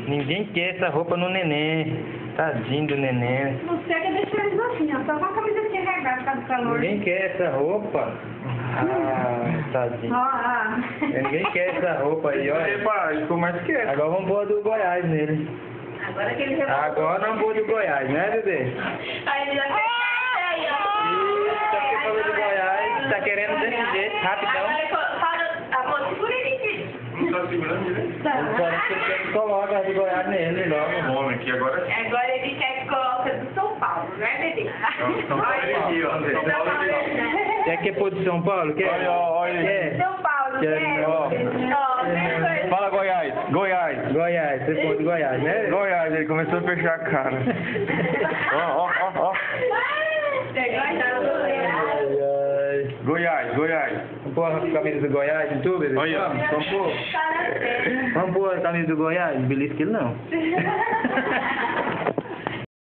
Ninguém quer essa roupa no neném. Tadinho do neném. Não chega, deixa eles assim, ó. Só com a camisetinha regada por causa do calor. Ninguém quer essa roupa. Tadinho. Ninguém quer essa roupa aí, olha. Ficou mais quieto. Agora vamos pôr a do Goiás nele. Agora que ele Agora vamos pôr do Goiás, né, bebê? Aí ele já quer aí, ó. Eita, você falou do Goiás, tá querendo desse jeito, rapidão. Amor, segura ele. Não tá segurando direito? Agora você coloca a do Goiás nele logo. Homem, aqui agora. Agora ele quer que coloque do São Paulo, né, bebê? São Paulo aqui, ó. São Paulo aqui. Quer que é pôr de São Paulo? Quer? Olha. Quer? São Paulo, Quer, né? ó. Fala Goiás. Goiás. Goiás, você pôr de Goiás, né? Goiás, ele começou a fechar a cara. Ó. Goiás. Vamos pôr a camisa do Goiás em tu, bebê? Olha, Vamos pôr? Vamos pôr a camisa do Goiás? Belisca ele não.